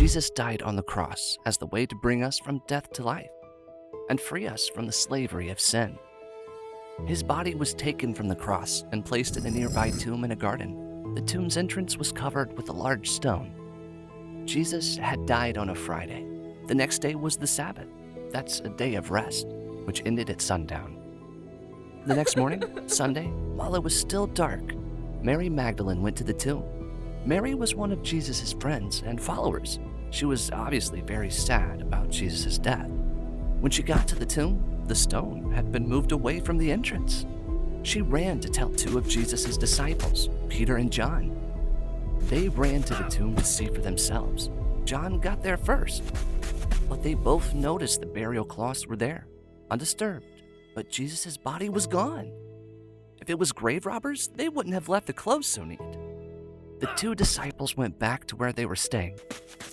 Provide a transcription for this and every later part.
Jesus died on the cross as the way to bring us from death to life and free us from the slavery of sin. His body was taken from the cross and placed in a nearby tomb in a garden. The tomb's entrance was covered with a large stone. Jesus had died on a Friday. The next day was the Sabbath. That's a day of rest, which ended at sundown. The next morning, Sunday, while it was still dark, Mary Magdalene went to the tomb. Mary was one of Jesus' friends and followers. She was obviously very sad about Jesus' death. When she got to the tomb, the stone had been moved away from the entrance. She ran to tell two of Jesus' disciples, Peter and John. They ran to the tomb to see for themselves. John got there first, but they both noticed the burial cloths were there, undisturbed, but Jesus' body was gone. If it was grave robbers, they wouldn't have left the clothes so neat. The two disciples went back to where they were staying.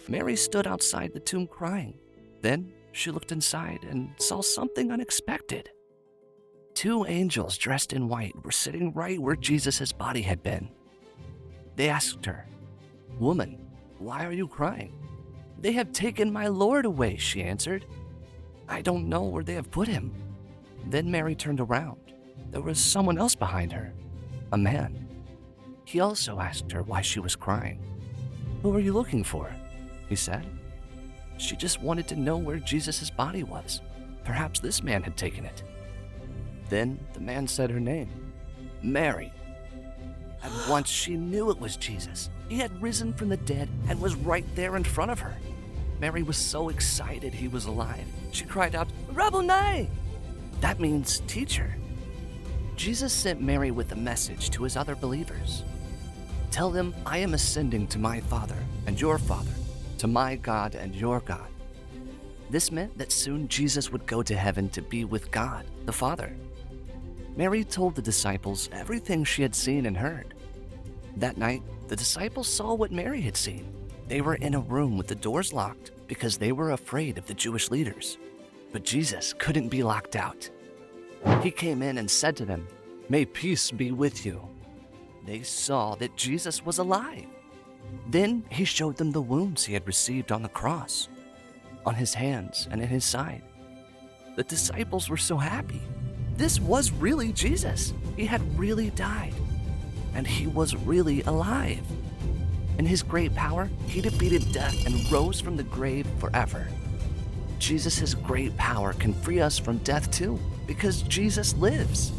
Mary stood outside the tomb crying. Then she looked inside and saw something unexpected. Two angels dressed in white were sitting right where Jesus' body had been. They asked her, "Woman, why are you crying?" "They have taken my Lord away," she answered. "I don't know where they have put him." Then Mary turned around. There was someone else behind her, a man. He also asked her why she was crying. "Who are you looking for?" he said. She just wanted to know where Jesus' body was. Perhaps this man had taken it. Then the man said her name, Mary. At once she knew it was Jesus. He had risen from the dead and was right there in front of her. Mary was so excited he was alive. She cried out, "Rabboni!" That means teacher. Jesus sent Mary with a message to his other believers. "Tell them I am ascending to my Father and your Father, to my God and your God." This meant that soon Jesus would go to heaven to be with God, the Father. Mary told the disciples everything she had seen and heard. That night, the disciples saw what Mary had seen. They were in a room with the doors locked because they were afraid of the Jewish leaders. But Jesus couldn't be locked out. He came in and said to them, "May peace be with you." They saw that Jesus was alive. Then he showed them the wounds he had received on the cross, on his hands and in his side. The disciples were so happy. This was really Jesus. He had really died, and he was really alive. In his great power, he defeated death and rose from the grave forever. Jesus' great power can free us from death too, because Jesus lives.